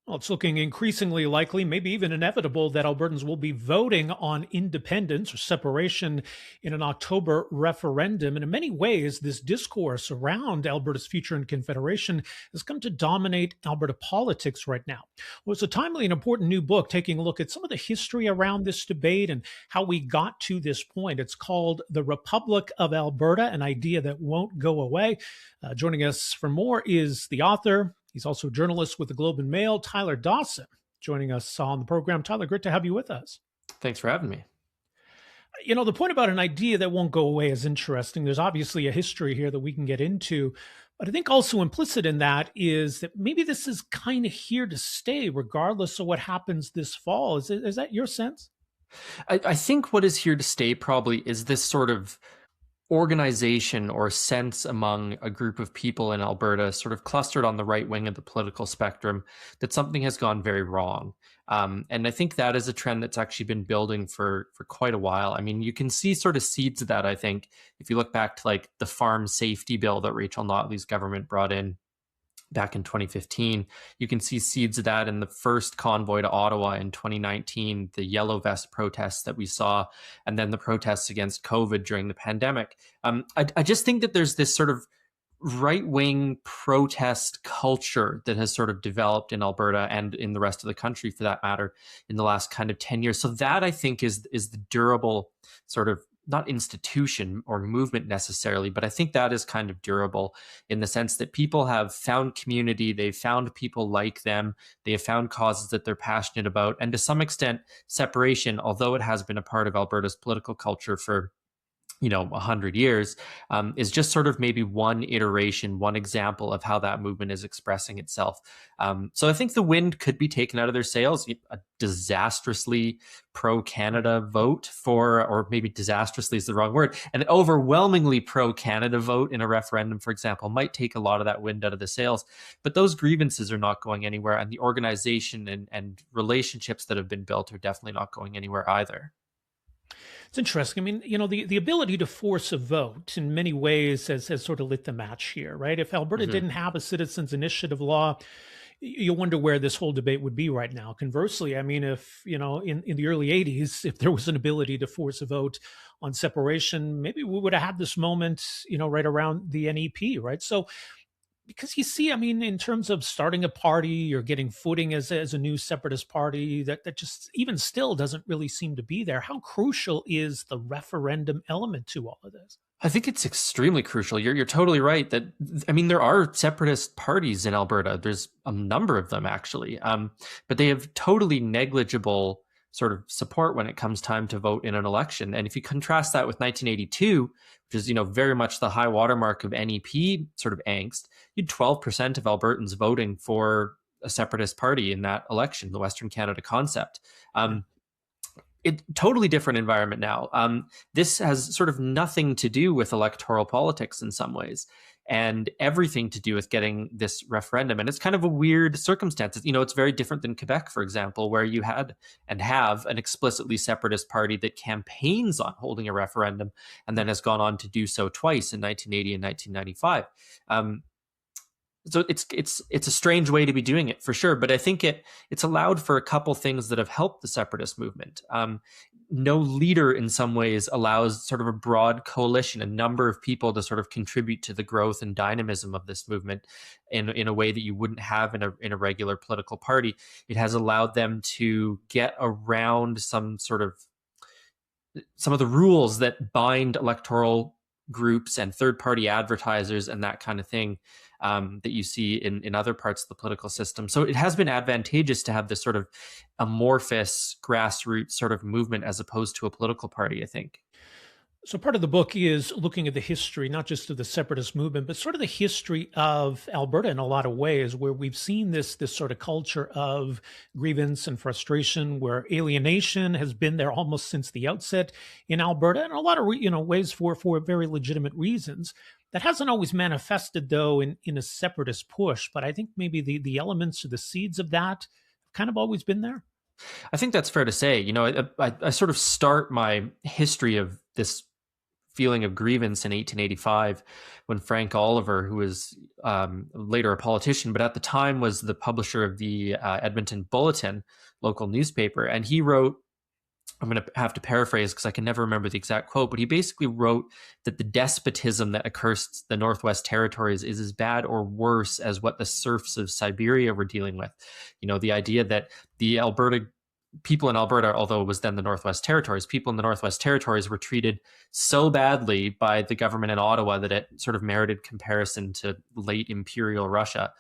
Well, it's looking increasingly likely, maybe even inevitable, that Albertans will be voting on independence or separation in an October referendum. And in many ways, this discourse around Alberta's future in Confederation has come to dominate Alberta politics right now. Well, it's a timely and important new book taking a look at some of the history around this debate and how we got to this point. It's called The Republic of Alberta, an idea that won't go away. Joining us for more is the author. He's also a journalist with the Globe and Mail, Tyler Dawson, joining us on the program. Tyler, great to have you with us. Thanks for having me. You know, the point about an idea that won't go away is interesting. There's obviously a history here that we can get into, but I think also implicit in that is that maybe this is kind of here to stay, regardless of what happens this fall. Is that your sense? I think what is here to stay probably is this sort of organization or sense among a group of people in Alberta, sort of clustered on the right wing of the political spectrum, that something has gone very wrong. And I think that is a trend that's actually been building for quite a while. I mean, you can see sort of seeds of that, I think, if you look back to like the farm safety bill that Rachel Notley's government brought in back in 2015. You can see seeds of that in the first convoy to Ottawa in 2019, the yellow vest protests that we saw, and then the protests against COVID during the pandemic. I just think that there's this sort of right-wing protest culture that has sort of developed in Alberta and in the rest of the country, for that matter, in the last kind of 10 years. So that, I think, is the durable sort of, not institution or movement necessarily, but I think that is kind of durable in the sense that people have found community, they've found people like them, they have found causes that they're passionate about, and to some extent, separation, although it has been a part of Alberta's political culture for 100 years, is just sort of maybe one iteration, one example of how that movement is expressing itself. So I think the wind could be taken out of their sails. A disastrously pro-Canada vote or maybe disastrously is the wrong word, an overwhelmingly pro-Canada vote in a referendum, for example, might take a lot of that wind out of the sails. But those grievances are not going anywhere, and the organization and relationships that have been built are definitely not going anywhere either. It's interesting. I mean, the ability to force a vote in many ways has sort of lit the match here, right? If Alberta Mm-hmm. didn't have a citizens initiative law, you wonder where this whole debate would be right now. Conversely, I mean, if, in the early 80s, if there was an ability to force a vote on separation, maybe we would have had this moment, right around the NEP, right? So because you see, I mean, in terms of starting a party or getting footing as a new separatist party, that just even still doesn't really seem to be there. How crucial is the referendum element to all of this? I think it's extremely crucial. You're totally right that, I mean, there are separatist parties in Alberta. There's a number of them actually, but they have totally negligible sort of support when it comes time to vote in an election. And if you contrast that with 1982, which is very much the high watermark of NEP sort of angst, you had 12% of Albertans voting for a separatist party in that election, the Western Canada Concept. It totally different environment now. This has sort of nothing to do with electoral politics in some ways, and everything to do with getting this referendum. And it's kind of a weird circumstance. It's very different than Quebec, for example, where you had and have an explicitly separatist party that campaigns on holding a referendum and then has gone on to do so twice in 1980 and 1995. So it's a strange way to be doing it for sure, but I think it's allowed for a couple things that have helped the separatist movement. No leader in some ways allows sort of a broad coalition, a number of people to sort of contribute to the growth and dynamism of this movement in a way that you wouldn't have in a regular political party. It has allowed them to get around some of the rules that bind electoral groups and third-party advertisers and that kind of thing that you see in other parts of the political system. So it has been advantageous to have this sort of amorphous grassroots sort of movement as opposed to a political party, I think. So part of the book is looking at the history, not just of the separatist movement, but sort of the history of Alberta in a lot of ways, where we've seen this sort of culture of grievance and frustration, where alienation has been there almost since the outset in Alberta, and a lot of ways for very legitimate reasons. That hasn't always manifested, though, in a separatist push. But I think maybe the elements or the seeds of that have kind of always been there. I think that's fair to say. I sort of start my history of this feeling of grievance in 1885 when Frank Oliver, who was later a politician, but at the time was the publisher of the Edmonton Bulletin, local newspaper, and he wrote, I'm going to have to paraphrase because I can never remember the exact quote, but he basically wrote that the despotism that occurs the Northwest Territories is as bad or worse as what the serfs of Siberia were dealing with. You know, the idea that the Alberta people in Alberta, although it was then the Northwest Territories, people in the Northwest Territories were treated so badly by the government in Ottawa that it sort of merited comparison to late imperial Russia,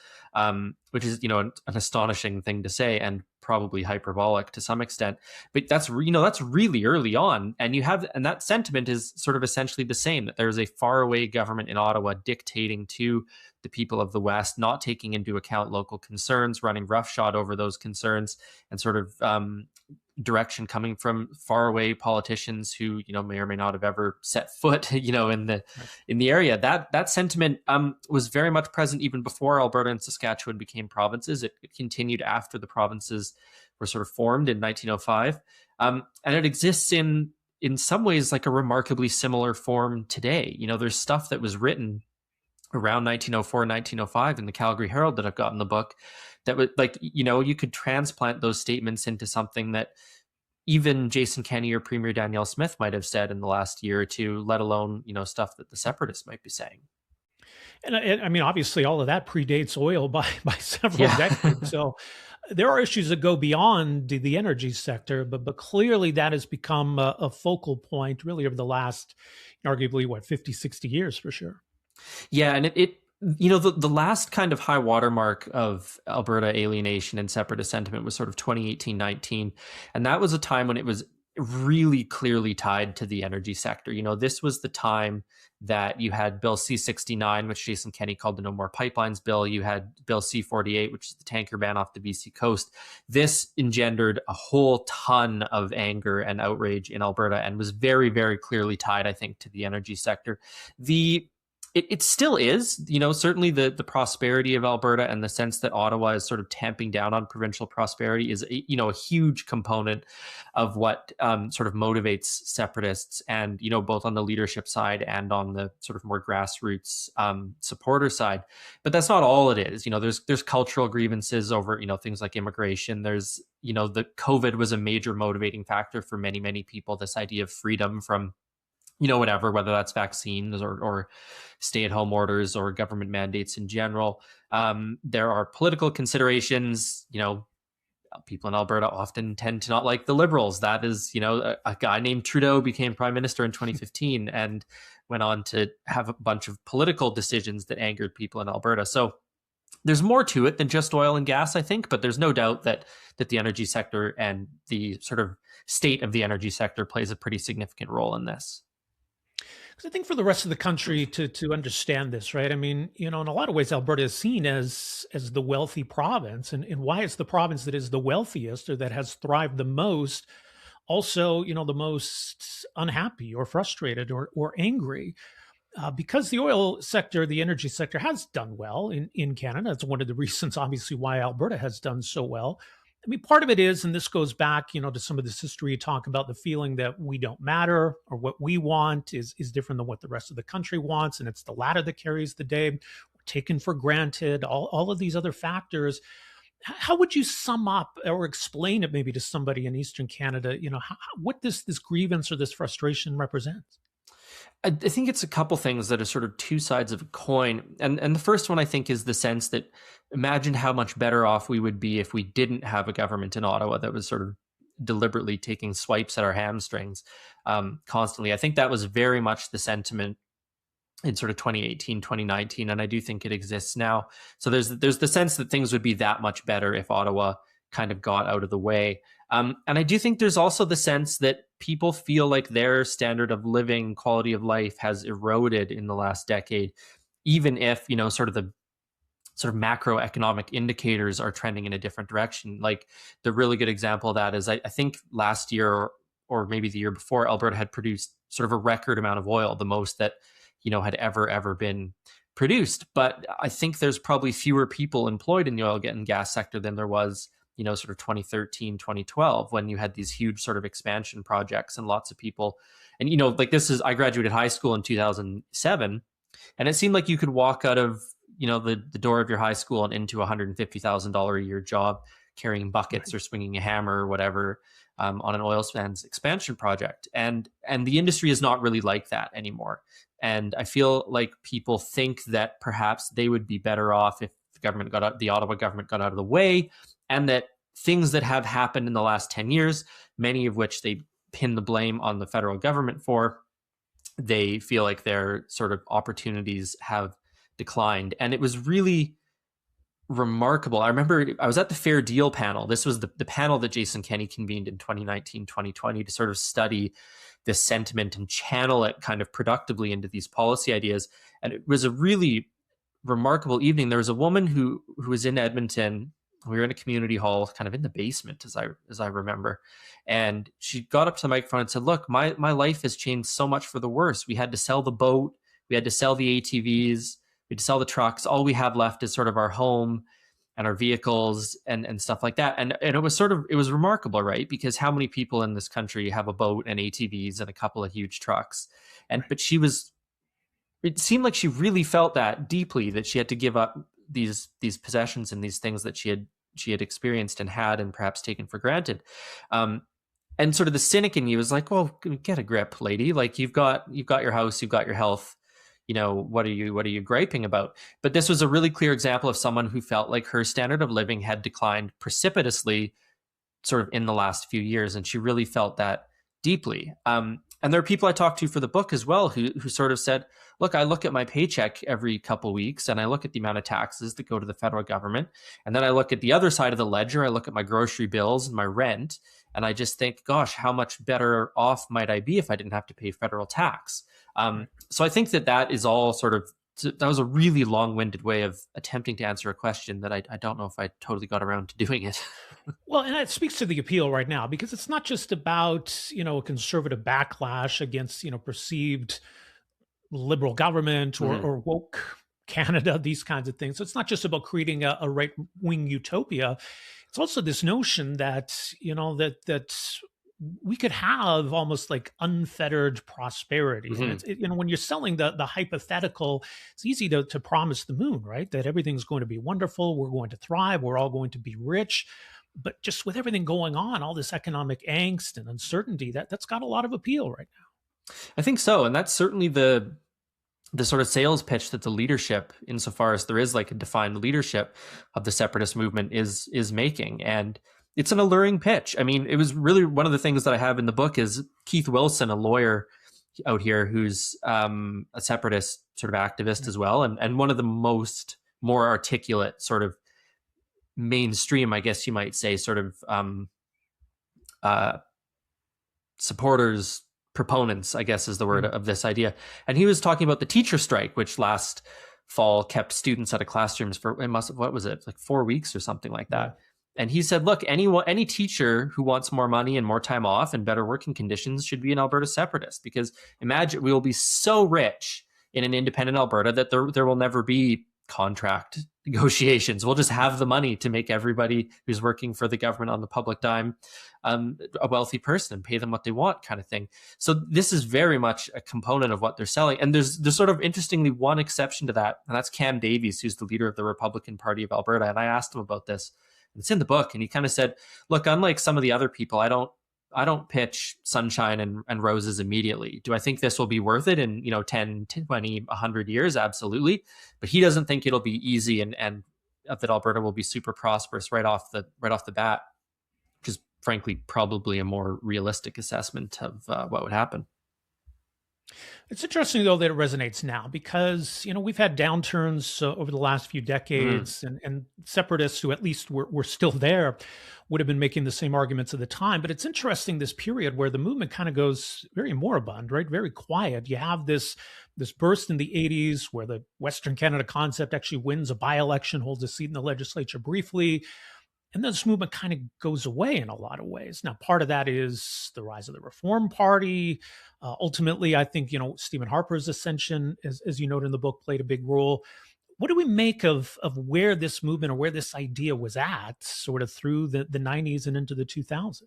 which is, you know, an astonishing thing to say and probably hyperbolic to some extent. But that's, you know, that's really early on. And that sentiment is sort of essentially the same, that there's a faraway government in Ottawa dictating to the people of the West, not taking into account local concerns, running roughshod over those concerns, and sort of direction coming from faraway politicians who, you know, may or may not have ever set foot, you know, in the area. That sentiment was very much present even before Alberta and Saskatchewan became provinces. It continued after the provinces were sort of formed in 1905, and it exists in some ways like a remarkably similar form today. You know, there's stuff that was written around 1904, 1905 in the Calgary Herald that I've got in the book that would, like, you know, you could transplant those statements into something that even Jason Kenney or Premier Danielle Smith might have said in the last year or two, let alone, you know, stuff that the separatists might be saying. And I mean, obviously, all of that predates oil by several decades. So there are issues that go beyond the energy sector, but clearly that has become a focal point really over the last, arguably, 50, 60 years for sure. Yeah, and it you know, the last kind of high watermark of Alberta alienation and separatist sentiment was sort of 2018-19. And that was a time when it was really clearly tied to the energy sector. You know, this was the time that you had Bill C-69, which Jason Kenney called the No More Pipelines Bill. You had Bill C-48, which is the tanker ban off the BC coast. This engendered a whole ton of anger and outrage in Alberta and was very, very clearly tied, I think, to the energy sector. It still is, you know, certainly the prosperity of Alberta and the sense that Ottawa is sort of tamping down on provincial prosperity is, you know, a huge component of what sort of motivates separatists, and, you know, both on the leadership side and on the sort of more grassroots supporter side. But that's not all it is. You know, there's cultural grievances over, you know, things like immigration. There's, you know, the COVID was a major motivating factor for many, many people. This idea of freedom from, you know, whatever, whether that's vaccines or stay-at-home orders or government mandates in general. There are political considerations. You know, people in Alberta often tend to not like the Liberals. That is, you know, a guy named Trudeau became prime minister in 2015 and went on to have a bunch of political decisions that angered people in Alberta. So there's more to it than just oil and gas, I think, but there's no doubt that the energy sector and the sort of state of the energy sector plays a pretty significant role in this. Because I think for the rest of the country to understand this, right? I mean, you know, in a lot of ways, Alberta is seen as the wealthy province, and why it's the province that is the wealthiest or that has thrived the most, also, you know, the most unhappy or frustrated or angry. Because the oil sector, the energy sector has done well in Canada. It's one of the reasons, obviously, why Alberta has done so well. I mean, part of it is, and this goes back, you know, to some of this history, you talk about the feeling that we don't matter or what we want is different than what the rest of the country wants. And it's the latter that carries the day. We're taken for granted, all of these other factors. How would you sum up or explain it maybe to somebody in Eastern Canada, you know, what this grievance or this frustration represents? I think it's a couple things that are sort of two sides of a coin. And the first one, I think, is the sense that imagine how much better off we would be if we didn't have a government in Ottawa that was sort of deliberately taking swipes at our hamstrings constantly. I think that was very much the sentiment in sort of 2018, 2019, and I do think it exists now. So there's the sense that things would be that much better if Ottawa kind of got out of the way. And I do think there's also the sense that people feel like their standard of living, quality of life has eroded in the last decade, even if, you know, sort of the sort of macroeconomic indicators are trending in a different direction. Like the really good example of that is I think last year or maybe the year before, Alberta had produced sort of a record amount of oil, the most that, you know, had ever been produced. But I think there's probably fewer people employed in the oil and gas sector than there was sort of 2013, 2012, when you had these huge sort of expansion projects and lots of people. And, like I graduated high school in 2007, and it seemed like you could walk out of, the door of your high school and into $150,000 a year job carrying buckets or swinging a hammer or whatever on an oil sands expansion project. And the industry is not really like that anymore. And I feel like people think that perhaps they would be better off if the Ottawa government got out of the way, and that things that have happened in the last 10 years, many of which they pin the blame on the federal government for, they feel like their sort of opportunities have declined. And it was really remarkable. I remember I was at the Fair Deal panel. This was the panel that Jason Kenney convened in 2019, 2020 to sort of study this sentiment and channel it kind of productively into these policy ideas. And it was a really remarkable evening. There was a woman who was in Edmonton. We were in a community hall, kind of in the basement, as I remember. And she got up to the microphone and said, "Look, my life has changed so much for the worse. We had to sell the boat. We had to sell the ATVs. We had to sell the trucks. All we have left is sort of our home and our vehicles and stuff like that." And it was remarkable, right? Because how many people in this country have a boat and ATVs and a couple of huge trucks? But it seemed like she really felt that deeply, that she had to give up these possessions and these things that she had experienced and had and perhaps taken for granted. And sort of the cynic in you is like, well, get a grip, lady. Like you've got your house, you've got your health. What are you griping about? But this was a really clear example of someone who felt like her standard of living had declined precipitously sort of in the last few years. And she really felt that deeply. And there are people I talked to for the book as well who sort of said, look, I look at my paycheck every couple of weeks and I look at the amount of taxes that go to the federal government. And then I look at the other side of the ledger. I look at my grocery bills and my rent. And I just think, gosh, how much better off might I be if I didn't have to pay federal tax? So I think that is all that was a really long-winded way of attempting to answer a question that I don't know if I totally got around to doing it. Well, and it speaks to the appeal right now, because it's not just about, a conservative backlash against, perceived liberal government or woke Canada, these kinds of things. So it's not just about creating a right-wing utopia. It's also this notion that, that we could have almost like unfettered prosperity. Mm-hmm. And when you're selling the hypothetical, it's easy to promise the moon, right? That everything's going to be wonderful. We're going to thrive. We're all going to be rich. But just with everything going on, all this economic angst and uncertainty, that's got a lot of appeal right now. I think so. And that's certainly the sort of sales pitch that the leadership, insofar as there is like a defined leadership of the separatist movement, is making. And it's an alluring pitch. I mean, it was really one of the things that I have in the book is Keith Wilson, a lawyer out here who's a separatist sort of activist as well. And one of the more articulate sort of mainstream, I guess you might say, sort of supporters, proponents, I guess is the word of this idea. And he was talking about the teacher strike, which last fall kept students out of classrooms for, what was it, like 4 weeks or something like that. And he said, look, any teacher who wants more money and more time off and better working conditions should be an Alberta separatist, because imagine we will be so rich in an independent Alberta that there will never be contract negotiations. We'll just have the money to make everybody who's working for the government on the public dime a wealthy person and pay them what they want, kind of thing. So this is very much a component of what they're selling. And there's sort of interestingly one exception to that, and that's Cam Davies, who's the leader of the Republican Party of Alberta. And I asked him about this. It's in the book, and he kind of said, look, unlike some of the other people, I don't pitch sunshine and roses immediately. Do I think this will be worth it in 10, 20, 100 years? Absolutely. But he doesn't think it'll be easy and that Alberta will be super prosperous right off the bat, which is frankly probably a more realistic assessment of what would happen. It's interesting, though, that it resonates now because, we've had downturns over the last few decades and separatists who at least were still there would have been making the same arguments at the time. But it's interesting, this period where the movement kind of goes very moribund, right? Very quiet. You have this burst in the 80s where the Western Canada concept actually wins a by-election, holds a seat in the legislature briefly. And then this movement kind of goes away in a lot of ways. Now, part of that is the rise of the Reform Party. Ultimately, I think, Stephen Harper's ascension, as you note in the book, played a big role. What do we make of where this movement or where this idea was at sort of through the 90s and into the 2000s?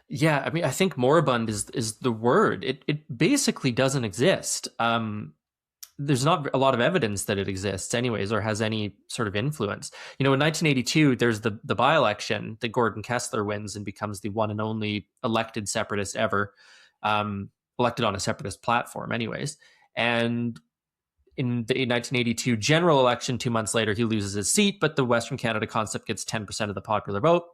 Yeah, I mean, I think moribund is the word. It basically doesn't exist. There's not a lot of evidence that it exists anyways, or has any sort of influence. In 1982, there's the by-election that Gordon Kessler wins and becomes the one and only elected separatist ever, elected on a separatist platform anyways. And in the 1982 general election, 2 months later, he loses his seat, but the Western Canada concept gets 10% of the popular vote.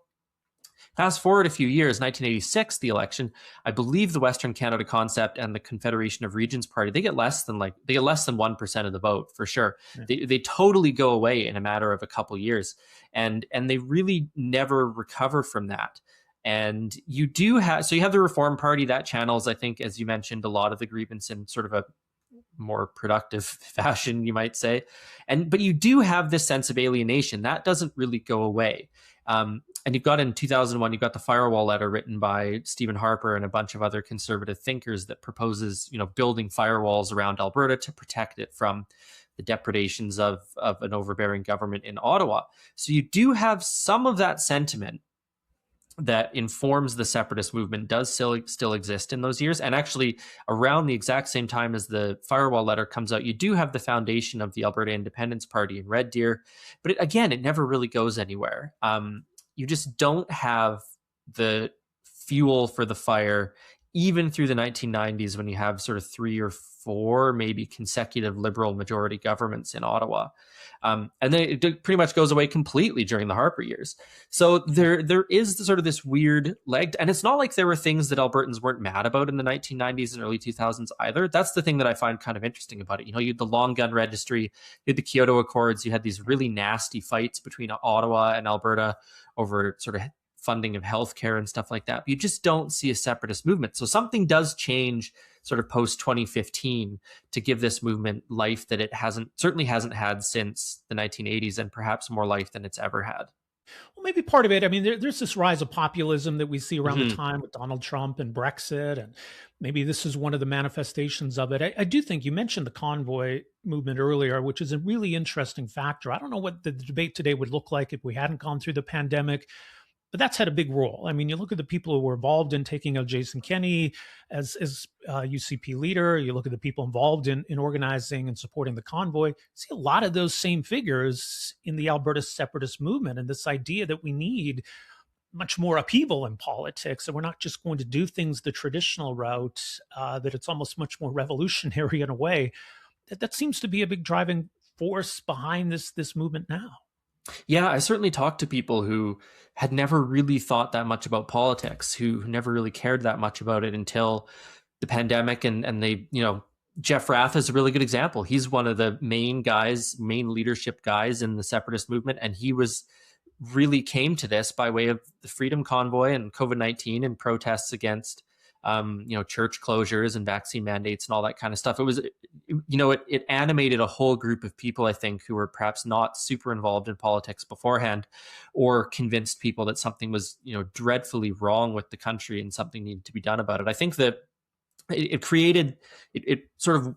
Fast forward a few years, 1986, the election, I believe the Western Canada Concept and the Confederation of Regions Party, they get less than 1% of the vote for sure. Yeah. They totally go away in a matter of a couple years, and they really never recover from that. And you have the Reform Party that channels, I think, as you mentioned, a lot of the grievance in sort of a more productive fashion, you might say. But you do have this sense of alienation that doesn't really go away. And you've got in 2001, you've got the firewall letter written by Stephen Harper and a bunch of other conservative thinkers that proposes, building firewalls around Alberta to protect it from the depredations of an overbearing government in Ottawa. So you do have some of that sentiment that informs the separatist movement does still exist in those years. And actually, around the exact same time as the firewall letter comes out, you do have the foundation of the Alberta Independence Party in Red Deer. But it never really goes anywhere. You just don't have the fuel for the fire, even through the 1990s, when you have sort of 3 or 4 maybe consecutive Liberal majority governments in Ottawa. And then it pretty much goes away completely during the Harper years. So there is sort of this weird leg. And it's not like there were things that Albertans weren't mad about in the 1990s and early 2000s either. That's the thing that I find kind of interesting about it. You had the long gun registry, you had the Kyoto Accords, you had these really nasty fights between Ottawa and Alberta over sort of funding of healthcare and stuff like that. But you just don't see a separatist movement. So something does change sort of post 2015 to give this movement life that it certainly hasn't had since the 1980s, and perhaps more life than it's ever had. Well, maybe part of it, I mean, there's this rise of populism that we see around the time with Donald Trump and Brexit, and maybe this is one of the manifestations of it. I do think you mentioned the convoy movement earlier, which is a really interesting factor. I don't know what the debate today would look like if we hadn't gone through the pandemic, but that's had a big role. I mean, you look at the people who were involved in taking out Jason Kenney as UCP leader. You look at the people involved in organizing and supporting the convoy. See a lot of those same figures in the Alberta separatist movement, and this idea that we need much more upheaval in politics, and we're not just going to do things the traditional route, that it's almost much more revolutionary in a way. That seems to be a big driving force behind this movement now. Yeah, I certainly talked to people who had never really thought that much about politics, who never really cared that much about it until the pandemic. And they, Jeff Rath is a really good example. He's one of the main leadership guys in the separatist movement. And he really came to this by way of the Freedom Convoy and COVID-19 and protests against church closures and vaccine mandates and all that kind of stuff. It was, it animated a whole group of people, I think, who were perhaps not super involved in politics beforehand, or convinced people that something was, dreadfully wrong with the country and something needed to be done about it. I think that it sort of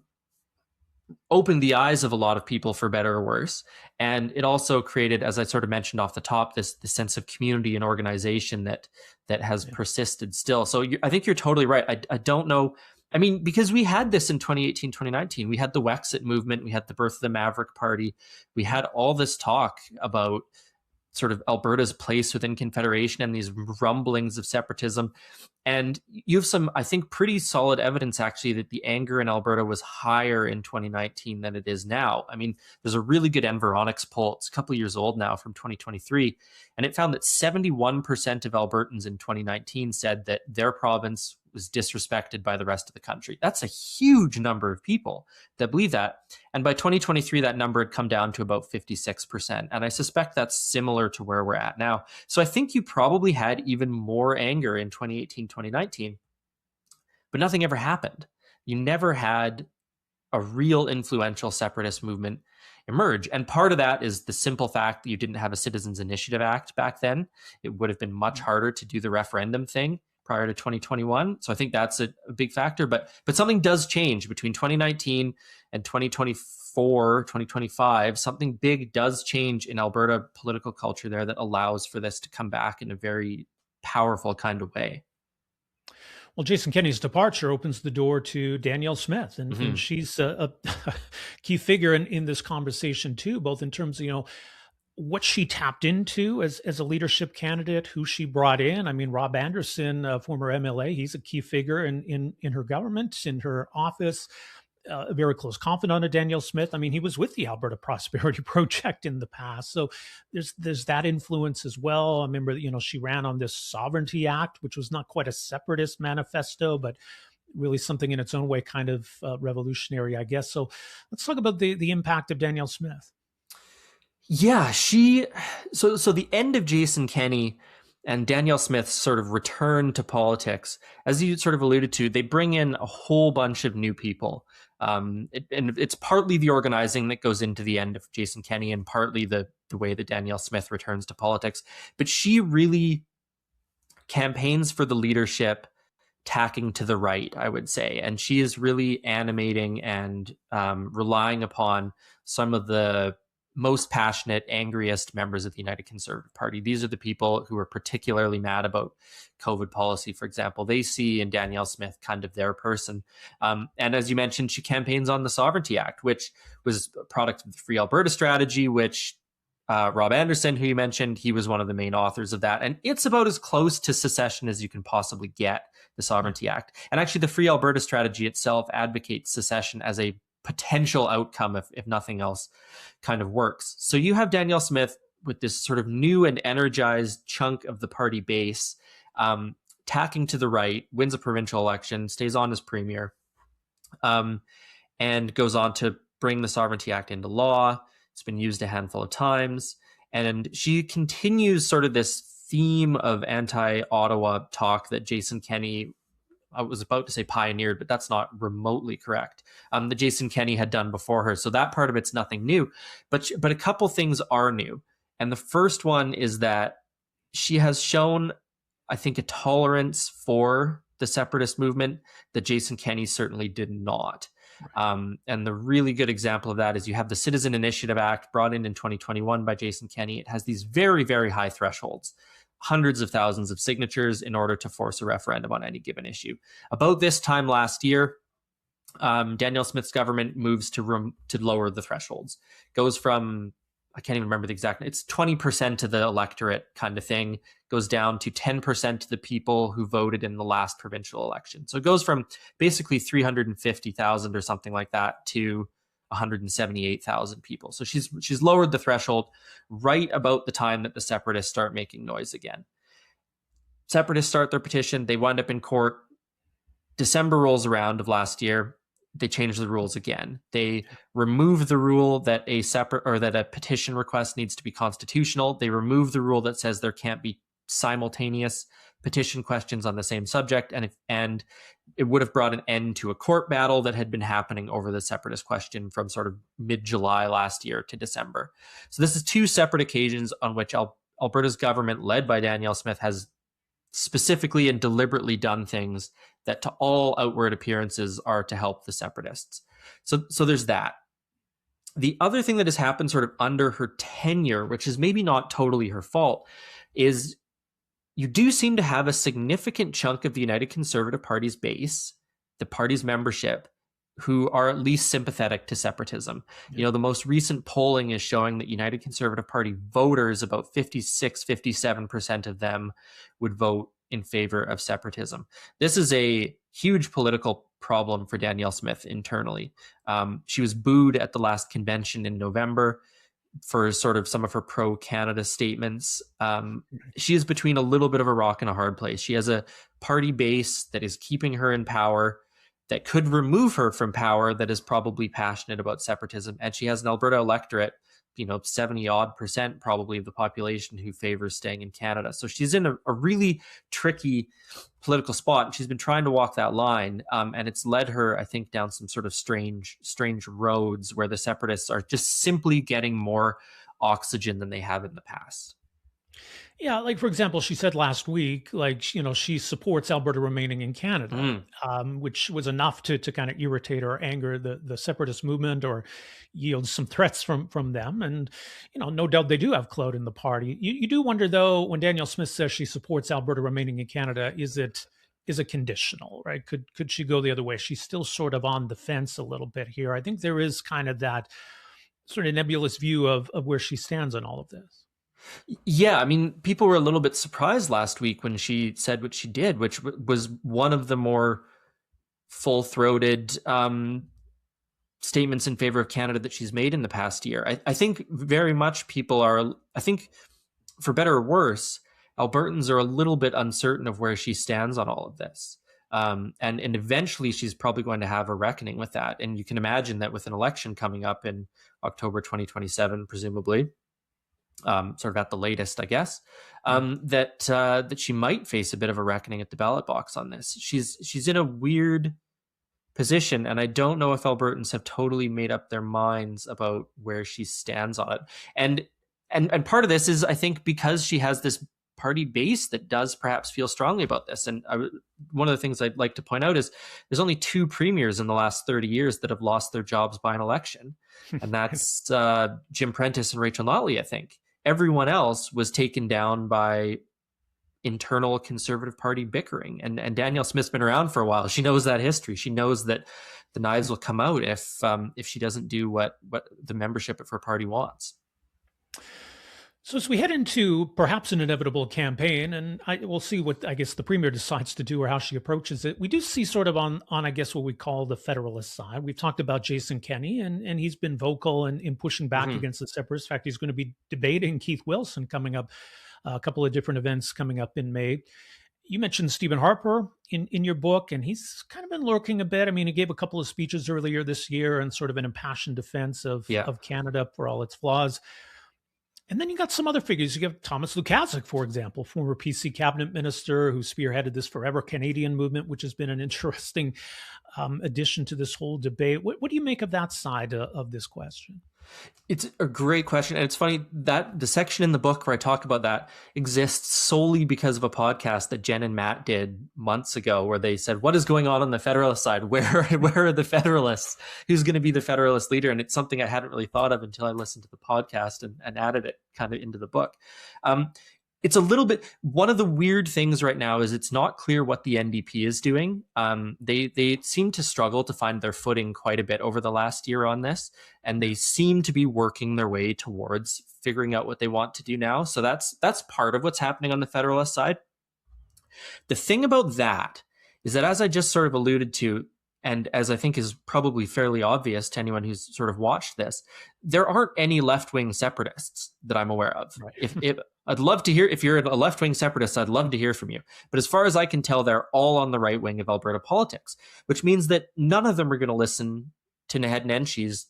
opened the eyes of a lot of people, for better or worse. And it also created, as I sort of mentioned off the top, this sense of community and organization that has persisted still. So I think you're totally right. I don't know. I mean, because we had this in 2018, 2019, we had the Wexit movement, we had the birth of the Maverick Party, we had all this talk about sort of Alberta's place within Confederation and these rumblings of separatism. And you have some, I think, pretty solid evidence, actually, that the anger in Alberta was higher in 2019 than it is now. I mean, there's a really good Environics poll. It's a couple of years old now, from 2023. And it found that 71% of Albertans in 2019 said that their province was disrespected by the rest of the country. That's a huge number of people that believe that. And by 2023, that number had come down to about 56%. And I suspect that's similar to where we're at now. So I think you probably had even more anger in 2018, 2019, but nothing ever happened. You never had a real influential separatist movement emerge. And part of that is the simple fact that you didn't have a Citizens Initiative Act back then. It would have been much harder to do the referendum thing prior to 2021. So I think that's a big factor. But something does change between 2019 and 2020, 2024, 2025, something big does change in Alberta political culture there that allows for this to come back in a very powerful kind of way. Well, Jason Kenney's departure opens the door to Danielle Smith, and she's a key figure in this conversation too, both in terms of, what she tapped into as a leadership candidate, who she brought in. I mean, Rob Anderson, former MLA, he's a key figure in her government, in her office. A very close confidant of Danielle Smith. I mean, he was with the Alberta Prosperity Project in the past. So there's that influence as well. I remember, she ran on this Sovereignty Act, which was not quite a separatist manifesto, but really something in its own way, kind of revolutionary, I guess. So let's talk about the impact of Danielle Smith. Yeah, so the end of Jason Kenney and Danielle Smith's sort of return to politics, as you sort of alluded to, they bring in a whole bunch of new people. And it's partly the organizing that goes into the end of Jason Kenney and partly the way that Danielle Smith returns to politics. But she really campaigns for the leadership tacking to the right, I would say. And she is really animating and relying upon some of the most passionate, angriest members of the United Conservative Party. These are the people who are particularly mad about COVID policy, for example. They see in Danielle Smith kind of their person. And as you mentioned, she campaigns on the Sovereignty Act, which was a product of the Free Alberta strategy, which Rob Anderson, who you mentioned, he was one of the main authors of that. And it's about as close to secession as you can possibly get, the Sovereignty Act. And actually, the Free Alberta strategy itself advocates secession as a potential outcome if nothing else kind of works. So you have Danielle Smith with this sort of new and energized chunk of the party base, tacking to the right, wins a provincial election, stays on as premier, and goes on to bring the Sovereignty Act into law. It's been used a handful of times. And she continues sort of this theme of anti-Ottawa talk that Jason Kenney, I was about to say pioneered, but that's not remotely correct, that Jason Kenney had done before her. So that part of it's nothing new, but a couple things are new. And the first one is that she has shown, I think, a tolerance for the separatist movement that Jason Kenney certainly did not. And the really good example of that is you have the Citizen Initiative Act brought in 2021 by Jason Kenney. It has these very, very high thresholds, hundreds of thousands of signatures in order to force a referendum on any given issue. About this time last year, Danielle Smith's government moves to lower the thresholds. Goes from, I can't even remember the exact, it's 20% of the electorate kind of thing, goes down to 10% of the people who voted in the last provincial election. So it goes from basically 350,000 or something like that to 178,000 people. So she's lowered the threshold right about the time that the separatists start making noise again. Separatists start their petition. They wind up in court. December rolls around of last year. They change the rules again. They remove the rule that a petition request needs to be constitutional. They remove the rule that says there can't be simultaneous petition questions on the same subject, and it would have brought an end to a court battle that had been happening over the separatist question from sort of mid-July last year to December. So this is two separate occasions on which Alberta's government, led by Danielle Smith, has specifically and deliberately done things that to all outward appearances are to help the separatists. So there's that. The other thing that has happened sort of under her tenure, which is maybe not totally her fault, is you do seem to have a significant chunk of the United Conservative Party's base, the party's membership, who are at least sympathetic to separatism. Yeah. The most recent polling is showing that United Conservative Party voters, about 56, 57% of them would vote in favor of separatism. This is a huge political problem for Danielle Smith internally. She was booed at the last convention in November for sort of some of her pro-Canada statements. She is between a little bit of a rock and a hard place. She has a party base that is keeping her in power, that could remove her from power, that is probably passionate about separatism. And she has an Alberta electorate, 70% probably of the population who favors staying in Canada. So she's in a really tricky political spot. And she's been trying to walk that line. And it's led her, I think, down some sort of strange roads where the separatists are just simply getting more oxygen than they have in the past. Yeah, like for example, she said last week, like she supports Alberta remaining in Canada, Mm. which was enough to kind of irritate or anger the separatist movement, or yield some threats from them. And no doubt they do have clout in the party. You do wonder though, when Danielle Smith says she supports Alberta remaining in Canada, is it conditional, right? Could she go the other way? She's still sort of on the fence a little bit here. I think there is kind of that sort of nebulous view of where she stands on all of this. Yeah, I mean, people were a little bit surprised last week when she said what she did, which was one of the more full-throated statements in favor of Canada that she's made in the past year. I think very much people are, I think for better or worse, Albertans are a little bit uncertain of where she stands on all of this. And eventually she's probably going to have a reckoning with that. And you can imagine that with an election coming up in October 2027, presumably, sort of at the latest, I guess, that she might face a bit of a reckoning at the ballot box on this. She's in a weird position, and I don't know if Albertans have totally made up their minds about where she stands on it. And part of this is, I think, because she has this party base that does perhaps feel strongly about this. And one of the things I'd like to point out is there's only 2 premiers in the last 30 years that have lost their jobs by an election. And that's Jim Prentice and Rachel Notley, I think. Everyone else was taken down by internal Conservative Party bickering. And Danielle Smith's been around for a while. She knows that history. She knows that the knives will come out if she doesn't do what the membership of her party wants. So as we head into perhaps an inevitable campaign, and we'll see what I guess the premier decides to do or how she approaches it, we do see sort of on I guess what we call the Federalist side. We've talked about Jason Kenney, and he's been vocal in pushing back against the separatists. In fact, he's going to be debating Keith Wilson coming up, a couple of different events coming up in May. You mentioned Stephen Harper in your book, and he's kind of been lurking a bit. I mean, he gave a couple of speeches earlier this year and sort of an impassioned defense of Canada for all its flaws. And then you got some other figures. You have Thomas Lukaszuk, for example, former PC cabinet minister who spearheaded this Forever Canadian movement, which has been an interesting addition to this whole debate. What do you make of that side of this question? It's a great question. And it's funny that the section in the book where I talk about that exists solely because of a podcast that Jen and Matt did months ago, where they said, what is going on the Federalist side? Where are the Federalists? Who's going to be the Federalist leader? And it's something I hadn't really thought of until I listened to the podcast and added it kind of into the book. It's a little bit, one of the weird things right now is it's not clear what the NDP is doing. They seem to struggle to find their footing quite a bit over the last year on this, and they seem to be working their way towards figuring out what they want to do now. So that's part of what's happening on the Federalist side. The thing about that is that, as I just sort of alluded to, and as I think is probably fairly obvious to anyone who's sort of watched this, there aren't any left-wing separatists that I'm aware of. Right. If I'd love to hear, if you're a left-wing separatist, I'd love to hear from you. But as far as I can tell, they're all on the right wing of Alberta politics, which means that none of them are going to listen to Naheed Nenshi's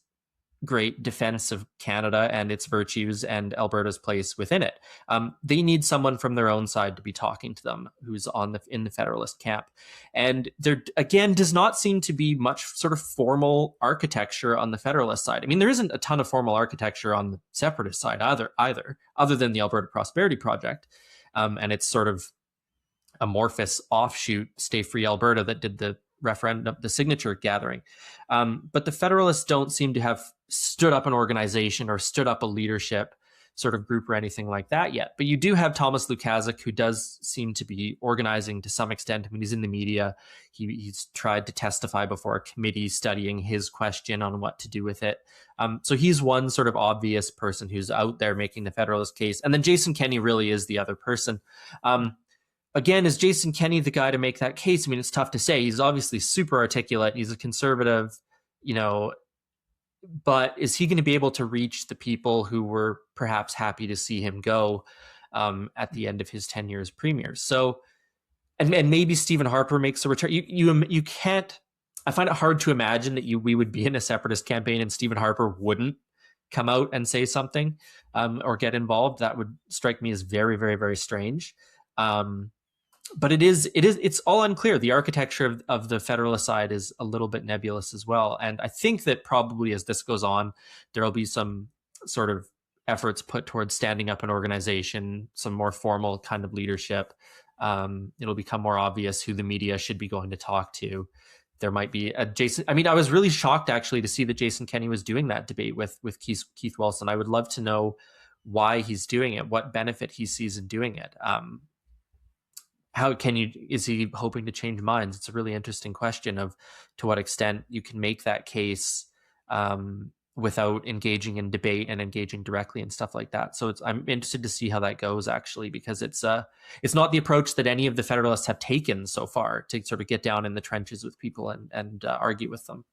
great defense of Canada and its virtues and Alberta's place within it. They need someone from their own side to be talking to them who's in the Federalist camp. And there, again, does not seem to be much sort of formal architecture on the Federalist side. I mean, there isn't a ton of formal architecture on the separatist side either, other than the Alberta Prosperity Project. And it's sort of amorphous offshoot, Stay Free Alberta, that did the referendum, the signature gathering. But the Federalists don't seem to have stood up an organization or stood up a leadership sort of group or anything like that yet. But you do have Thomas Lukaszuk, who does seem to be organizing to some extent. I mean, he's in the media. He's tried to testify before a committee studying his question on what to do with it. So he's one sort of obvious person who's out there making the Federalist case. And then Jason Kenney really is the other person. Again, is Jason Kenney the guy to make that case? I mean, it's tough to say. He's obviously super articulate. He's a conservative, but is he going to be able to reach the people who were perhaps happy to see him go at the end of his tenure as premier? So, and maybe Stephen Harper makes a return. You can't. I find it hard to imagine that we would be in a separatist campaign and Stephen Harper wouldn't come out and say something or get involved. That would strike me as very, very, very strange. But it's all unclear. The architecture of the Federalist side is a little bit nebulous as well. And I think that probably as this goes on, there will be some sort of efforts put towards standing up an organization, some more formal kind of leadership. It'll become more obvious who the media should be going to talk to. There might be a Jason. I mean, I was really shocked actually to see that Jason Kenney was doing that debate with Keith Wilson. I would love to know why he's doing it, what benefit he sees in doing it. Is he hoping to change minds? It's a really interesting question of to what extent you can make that case without engaging in debate and engaging directly and stuff like that. So I'm interested to see how that goes actually, because it's not the approach that any of the Federalists have taken so far to sort of get down in the trenches with people and argue with them.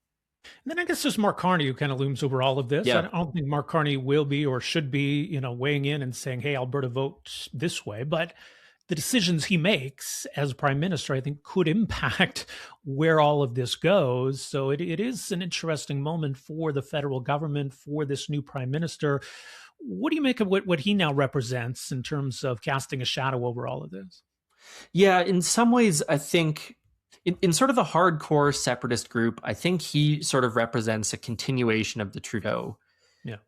And then I guess there's Mark Carney, who kind of looms over all of this. Yeah. I don't think Mark Carney will be or should be, weighing in and saying, hey, Alberta votes this way. But the decisions he makes as prime minister, I think, could impact where all of this goes. So it is an interesting moment for the federal government, for this new prime minister. What do you make of what he now represents in terms of casting a shadow over all of this? Yeah, in some ways, I think in sort of the hardcore separatist group, I think he sort of represents a continuation of the Trudeau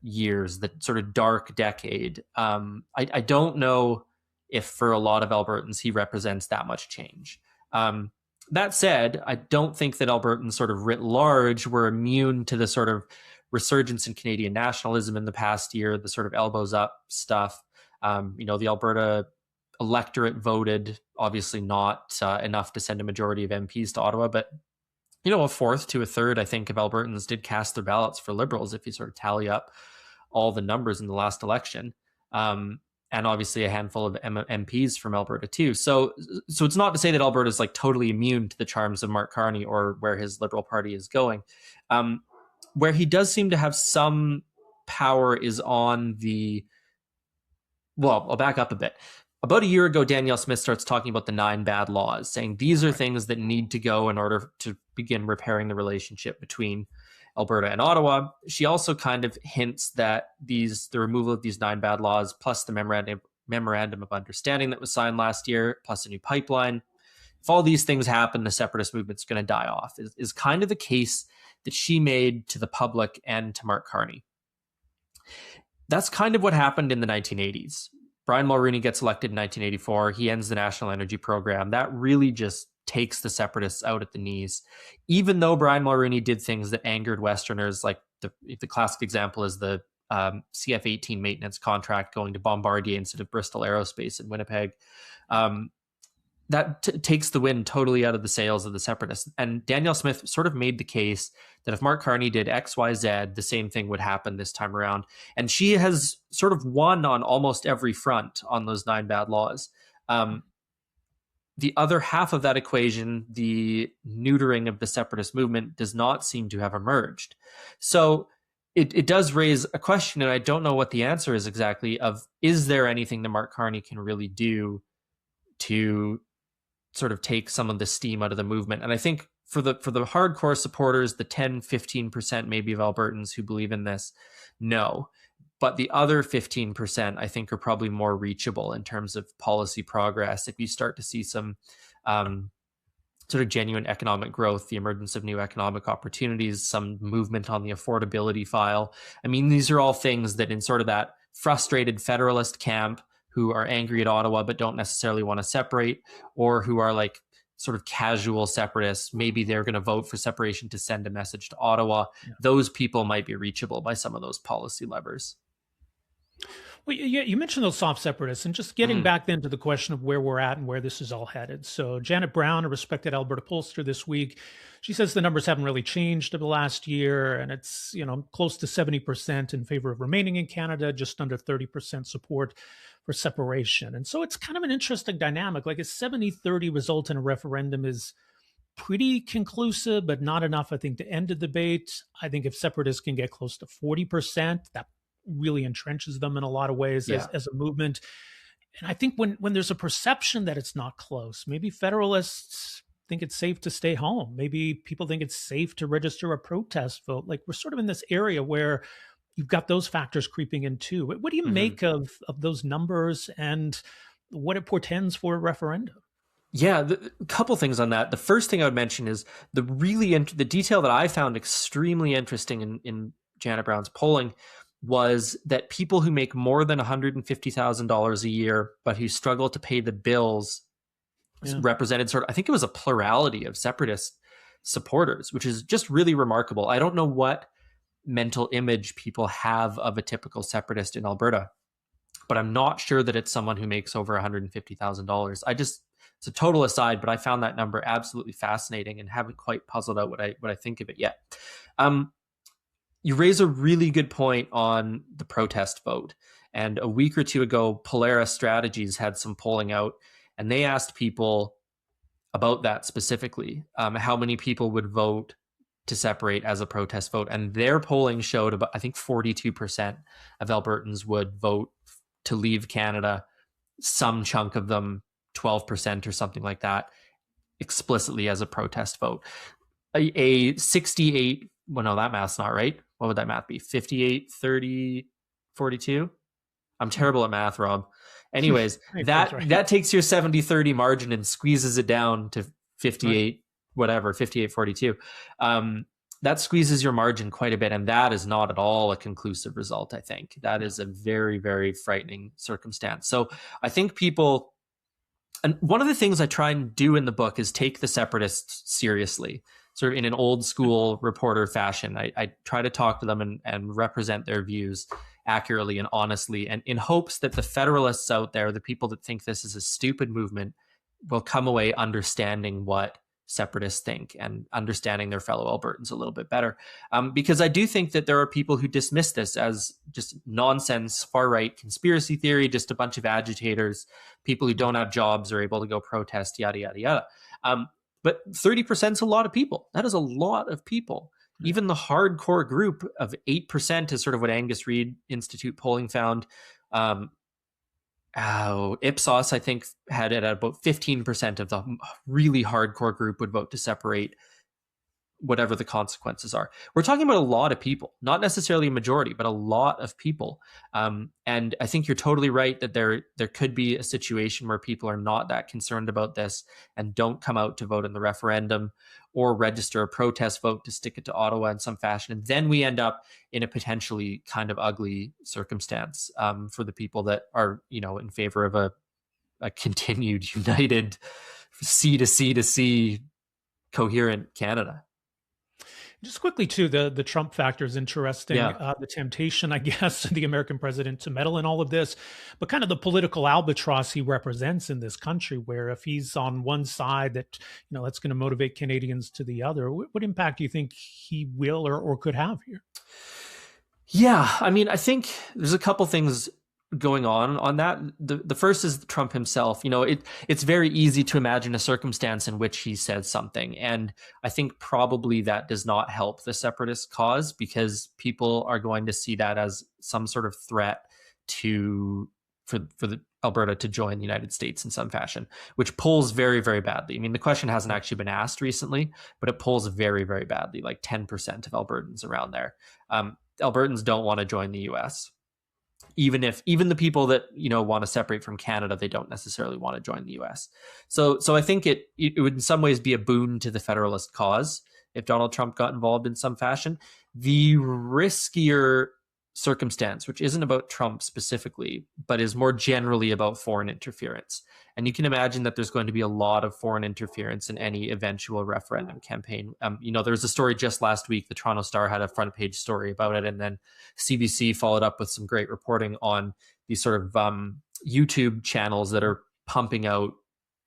years, the sort of dark decade. I don't know if for a lot of Albertans he represents that much change. That said, I don't think that Albertans sort of writ large were immune to the sort of resurgence in Canadian nationalism in the past year, the sort of elbows up stuff. The Alberta electorate voted, obviously not enough to send a majority of MPs to Ottawa, but a fourth to a third, I think, of Albertans did cast their ballots for Liberals if you sort of tally up all the numbers in the last election. And obviously a handful of MPs from Alberta too. So it's not to say that Alberta is like totally immune to the charms of Mark Carney or where his Liberal Party is going. Where he does seem to have some power is on I'll back up a bit. About a year ago, Danielle Smith starts talking about the 9 bad laws, saying these are things that need to go in order to begin repairing the relationship between Alberta and Ottawa. She also kind of hints that the removal of these 9 bad laws, plus the memorandum of understanding that was signed last year, plus a new pipeline, if all these things happen, the separatist movement's going to die off, is kind of the case that she made to the public and to Mark Carney. That's kind of what happened in the 1980s. Brian Mulroney gets elected in 1984. He ends the National Energy Program. That really just takes the separatists out at the knees. Even though Brian Mulroney did things that angered Westerners, like the classic example is the CF-18 maintenance contract going to Bombardier instead of Bristol Aerospace in Winnipeg. That takes the wind totally out of the sails of the separatists. And Danielle Smith sort of made the case that if Mark Carney did X, Y, Z, the same thing would happen this time around. And she has sort of won on almost every front on those 9 bad laws. The other half of that equation, the neutering of the separatist movement, does not seem to have emerged. So it does raise a question, and I don't know what the answer is exactly, of is there anything that Mark Carney can really do to sort of take some of the steam out of the movement? And I think for the hardcore supporters, the 10-15% maybe of Albertans who believe in this, no. But the other 15%, I think, are probably more reachable in terms of policy progress. If you start to see some sort of genuine economic growth, the emergence of new economic opportunities, some movement on the affordability file. I mean, these are all things that in sort of that frustrated Federalist camp who are angry at Ottawa but don't necessarily want to separate, or who are like sort of casual separatists, maybe they're going to vote for separation to send a message to Ottawa. Yeah. Those people might be reachable by some of those policy levers. Well, you mentioned those soft separatists, and just getting back then to the question of where we're at and where this is all headed. So Janet Brown, a respected Alberta pollster this week, she says the numbers haven't really changed over the last year, and it's close to 70% in favor of remaining in Canada, just under 30% support for separation. And so it's kind of an interesting dynamic. Like a 70-30 result in a referendum is pretty conclusive, but not enough, I think, to end the debate. I think if separatists can get close to 40%, that really entrenches them in a lot of ways as a movement. And I think when there's a perception that it's not close, maybe Federalists think it's safe to stay home. Maybe people think it's safe to register a protest vote. Like we're sort of in this area where you've got those factors creeping in too. What do you make of those numbers and what it portends for a referendum? Yeah, a couple things on that. The first thing I would mention is the detail that I found extremely interesting in Janet Brown's polling was that people who make more than $150,000 a year, but who struggle to pay the bills, represented sort of, I think it was a plurality of separatist supporters, which is just really remarkable. I don't know what mental image people have of a typical separatist in Alberta, but I'm not sure that it's someone who makes over $150,000. It's a total aside, but I found that number absolutely fascinating and haven't quite puzzled out what I think of it yet. You raise a really good point on the protest vote. And a week or two ago, Polaris Strategies had some polling out, and they asked people about that specifically, how many people would vote to separate as a protest vote. And their polling showed about, I think 42% of Albertans would vote to leave Canada, some chunk of them, 12% or something like that, explicitly as a protest vote. A 68, well, no, that math's not right. What would that math be? 58, 30, 42? I'm terrible at math, Rob. Anyways, that takes your 70-30 margin and squeezes it down to 58, whatever, 58, 42. That squeezes your margin quite a bit. And that is not at all a conclusive result, I think. That is a very, very frightening circumstance. So I think people, and one of the things I try and do in the book is take the separatists seriously, sort of in an old school reporter fashion. I try to talk to them and represent their views accurately and honestly, and in hopes that the Federalists out there, the people that think this is a stupid movement, will come away understanding what separatists think and understanding their fellow Albertans a little bit better. Because I do think that there are people who dismiss this as just nonsense, far-right conspiracy theory, just a bunch of agitators, people who don't have jobs are able to go protest, yada, yada, yada. But 30% is a lot of people. That is a lot of people. Even the hardcore group of 8% is sort of what Angus Reid Institute polling found. Ipsos, I think, had it at about 15% of the really hardcore group would vote to separate, whatever the consequences are. We're talking about a lot of people, not necessarily a majority, but a lot of people. And I think you're totally right that there could be a situation where people are not that concerned about this and don't come out to vote in the referendum or register a protest vote to stick it to Ottawa in some fashion. And then we end up in a potentially kind of ugly circumstance for the people that are, in favor of a continued, united, C to C to C coherent Canada. Just quickly, too, the Trump factor is interesting. Yeah. The temptation, I guess, the American president to meddle in all of this, but kind of the political albatross he represents in this country, where if he's on one side that, that's going to motivate Canadians to the other, what impact do you think he will or could have here? Yeah, I mean, I think there's a couple things going on that. The first is Trump himself. It's very easy to imagine a circumstance in which he says something, and I think probably that does not help the separatist cause, because people are going to see that as some sort of threat for the Alberta to join the United States in some fashion, which pulls very, very badly. I mean, the question hasn't actually been asked recently, but it pulls very, very badly, like 10% of Albertans around there. Albertans don't want to join the US. Even the people that want to separate from Canada, they don't necessarily want to join the US. So I think it would in some ways be a boon to the Federalist cause if Donald Trump got involved in some fashion. The riskier circumstance, which isn't about Trump specifically, but is more generally about foreign interference. And you can imagine that there's going to be a lot of foreign interference in any eventual referendum campaign. There was a story just last week. The Toronto Star had a front page story about it, and then CBC followed up with some great reporting on these sort of YouTube channels that are pumping out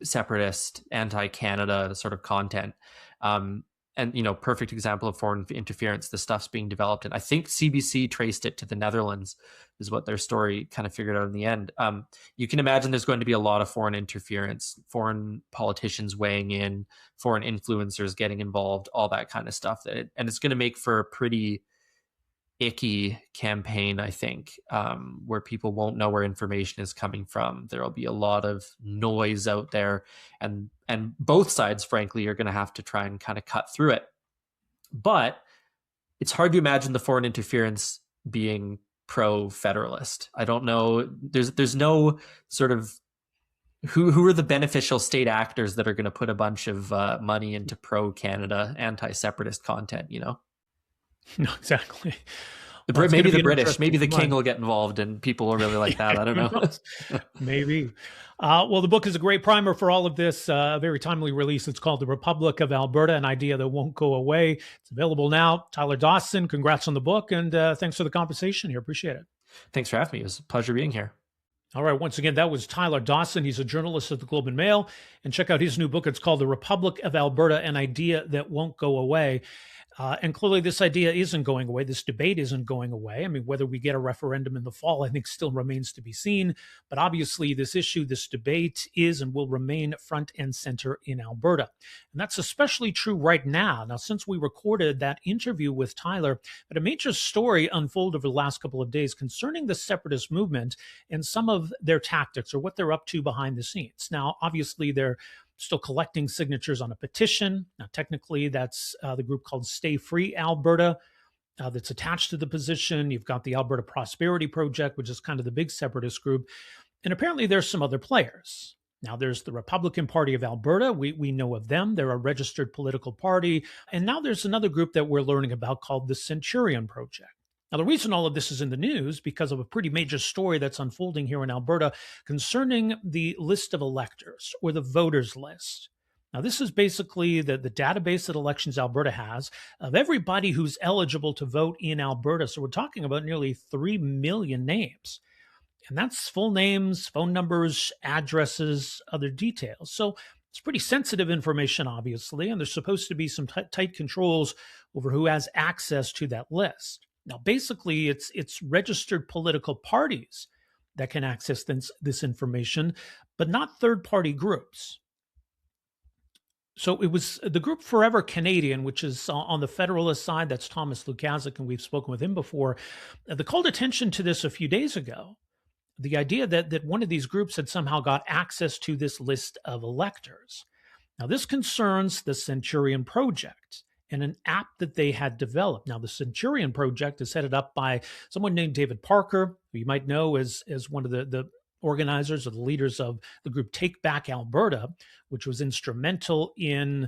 separatist, anti-Canada sort of content. And, perfect example of foreign interference, the stuff's being developed. And I think CBC traced it to the Netherlands, is what their story kind of figured out in the end. You can imagine there's going to be a lot of foreign interference, foreign politicians weighing in, foreign influencers getting involved, all that kind of stuff. And it's going to make for a pretty icky campaign, I think, where people won't know where information is coming from. There'll be a lot of noise out there, and both sides, frankly, are going to have to try and kind of cut through it. But it's hard to imagine the foreign interference being pro-federalist. I don't know. There's no sort of who are the beneficial state actors that are going to put a bunch of money into pro-Canada, anti-separatist content, No, exactly. Well, it's going Maybe to be the an British, maybe interesting the king month. will get involved and people will really like that. I don't Who know. knows? Maybe. Well, the book is a great primer for all of this. A very timely release. It's called The Republic of Alberta, An Idea That Won't Go Away. It's available now. Tyler Dawson, congrats on the book, and thanks for the conversation here. Appreciate it. Thanks for having me. It was a pleasure being here. All right. Once again, that was Tyler Dawson. He's a journalist at the Globe and Mail. And check out his new book. It's called The Republic of Alberta, An Idea That Won't Go Away. And clearly this idea isn't going away. This debate isn't going away. I mean, whether we get a referendum in the fall, I think still remains to be seen. But obviously this issue, this debate is and will remain front and center in Alberta. And that's especially true right now. Now, since we recorded that interview with Tyler, but a major story unfolded over the last couple of days concerning the separatist movement and some of their tactics or what they're up to behind the scenes. Now, obviously, they're still collecting signatures on a petition. Now, technically, that's the group called Stay Free Alberta that's attached to the position. You've got the Alberta Prosperity Project, which is kind of the big separatist group. And apparently there's some other players. Now, there's the Republican Party of Alberta. We know of them. They're a registered political party. And now there's another group that we're learning about called the Centurion Project. Now, the reason all of this is in the news because of a pretty major story that's unfolding here in Alberta concerning the list of electors or the voters list. Now, this is basically the database that Elections Alberta has of everybody who's eligible to vote in Alberta. So we're talking about nearly 3 million names. And that's full names, phone numbers, addresses, other details. So it's pretty sensitive information, obviously, and there's supposed to be some tight controls over who has access to that list. Now, basically, it's registered political parties that can access this information, but not third-party groups. So it was the group Forever Canadian, which is on the Federalist side. That's Thomas Lukaszuk, and we've spoken with him before. They called attention to this a few days ago. The idea that one of these groups had somehow got access to this list of electors. Now, this concerns the Centurion Project and an app that they had developed. Now, the Centurion Project is headed up by someone named David Parker, who you might know as one of the organizers or the leaders of the group Take Back Alberta, which was instrumental in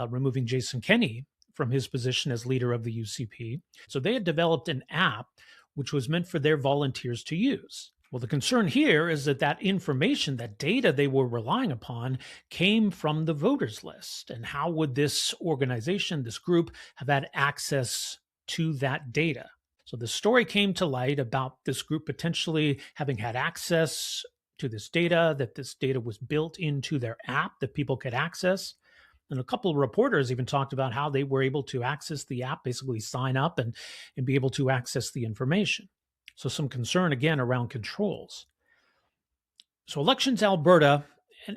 removing Jason Kenney from his position as leader of the UCP. So they had developed an app which was meant for their volunteers to use. Well, the concern here is that information, that data they were relying upon came from the voters list. And how would this organization, this group, have had access to that data? So the story came to light about this group potentially having had access to this data, that this data was built into their app that people could access. And a couple of reporters even talked about how they were able to access the app, basically sign up and be able to access the information. So some concern, again, around controls. So Elections Alberta,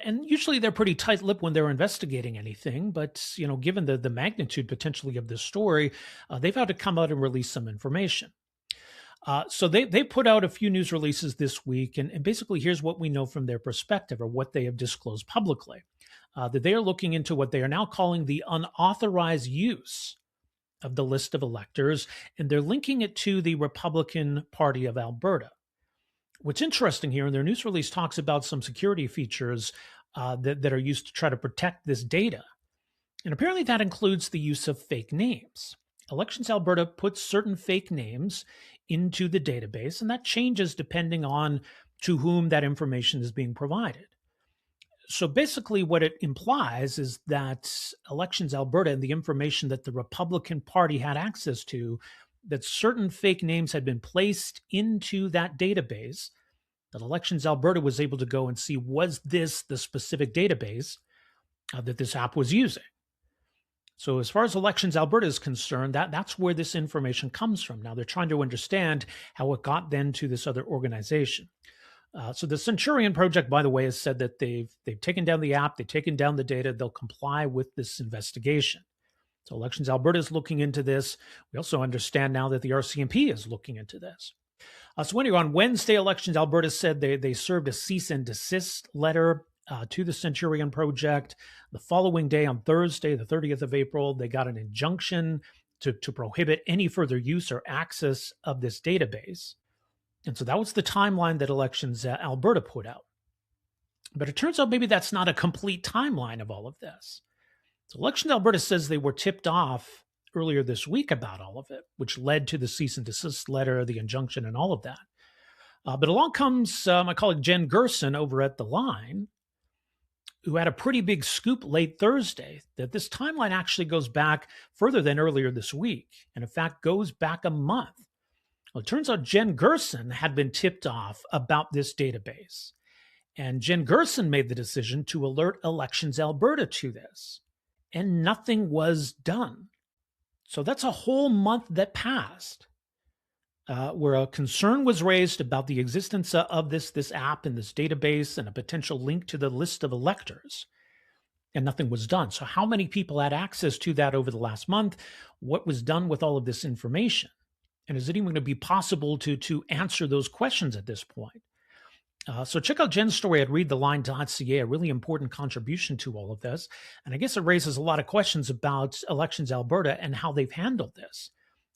and usually they're pretty tight-lipped when they're investigating anything, but given the magnitude potentially of this story, they've had to come out and release some information. So they put out a few news releases this week, and basically here's what we know from their perspective or what they have disclosed publicly. That they are looking into what they are now calling the unauthorized use of the list of electors, and they're linking it to the Republican Party of Alberta. What's interesting here, and their news release talks about some security features that are used to try to protect this data. And apparently that includes the use of fake names. Elections Alberta puts certain fake names into the database, and that changes depending on to whom that information is being provided. So basically what it implies is that Elections Alberta and the information that the Republican Party had access to, that certain fake names had been placed into that database, that Elections Alberta was able to go and see, was this the specific database that this app was using? So as far as Elections Alberta is concerned, that's where this information comes from. Now they're trying to understand how it got then to this other organization. So the Centurion Project, by the way, has said that they've taken down the app, they've taken down the data, they'll comply with this investigation. So Elections Alberta is looking into this. We also understand now that the RCMP is looking into this. So anyway, on Wednesday, Elections Alberta said they served a cease and desist letter to the Centurion Project. The following day, on Thursday, the 30th of April, they got an injunction to prohibit any further use or access of this database. And so that was the timeline that Elections Alberta put out. But it turns out maybe that's not a complete timeline of all of this. So Elections Alberta says they were tipped off earlier this week about all of it, which led to the cease and desist letter, the injunction, and all of that. But along comes my colleague Jen Gerson over at The Line, who had a pretty big scoop late Thursday that this timeline actually goes back further than earlier this week, and in fact goes back a month. Well, it turns out Jen Gerson had been tipped off about this database, and Jen Gerson made the decision to alert Elections Alberta to this, and nothing was done. So that's a whole month that passed. Where a concern was raised about the existence of this app and this database and a potential link to the list of electors, and nothing was done. So how many people had access to that over the last month? What was done with all of this information? And is it even going to be possible to answer those questions at this point? So check out Jen's story at readtheline.ca, a really important contribution to all of this. And I guess it raises a lot of questions about Elections Alberta and how they've handled this.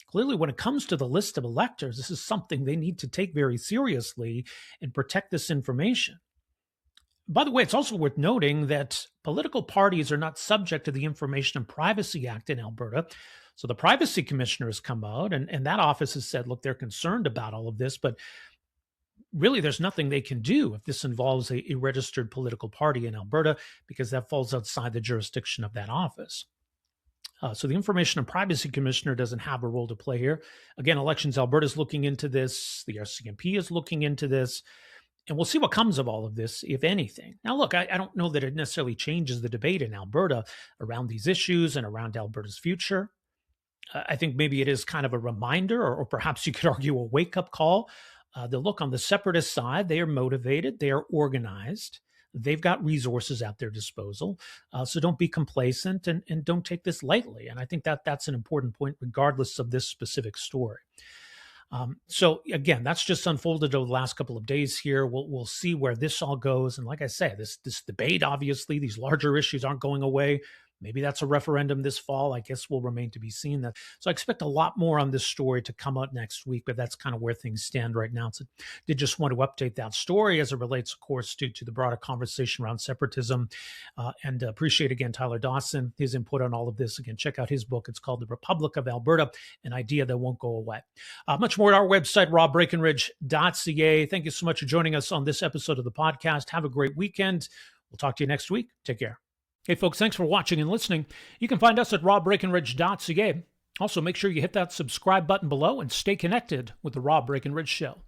Clearly, when it comes to the list of electors, this is something they need to take very seriously and protect this information. By the way, it's also worth noting that political parties are not subject to the Information and Privacy Act in Alberta. So the Privacy Commissioner has come out, and that office has said, look, they're concerned about all of this, but really there's nothing they can do if this involves a registered political party in Alberta, because that falls outside the jurisdiction of that office. So the Information and Privacy Commissioner doesn't have a role to play here. Again, Elections Alberta is looking into this. The RCMP is looking into this. And we'll see what comes of all of this, if anything. Now, look, I don't know that it necessarily changes the debate in Alberta around these issues and around Alberta's future. I think maybe it is kind of a reminder, or perhaps you could argue a wake-up call. Look, on the separatist side, they are motivated, they are organized. They've got resources at their disposal. So don't be complacent and don't take this lightly. And I think that's an important point, regardless of this specific story. So again, that's just unfolded over the last couple of days here. We'll see where this all goes. And like I say, this debate, obviously, these larger issues aren't going away. Maybe that's a referendum this fall. I guess will remain to be seen. So I expect a lot more on this story to come out next week, but that's kind of where things stand right now. So did just want to update that story as it relates, of course, to the broader conversation around separatism. And appreciate, again, Tyler Dawson, his input on all of this. Again, check out his book. It's called The Republic of Alberta, an idea that won't go away. Much more at our website, robbreakenridge.ca. Thank you so much for joining us on this episode of the podcast. Have a great weekend. We'll talk to you next week. Take care. Hey, folks, thanks for watching and listening. You can find us at robbreakenridge.ca. Also, make sure you hit that subscribe button below and stay connected with The Rob Breakenridge Show.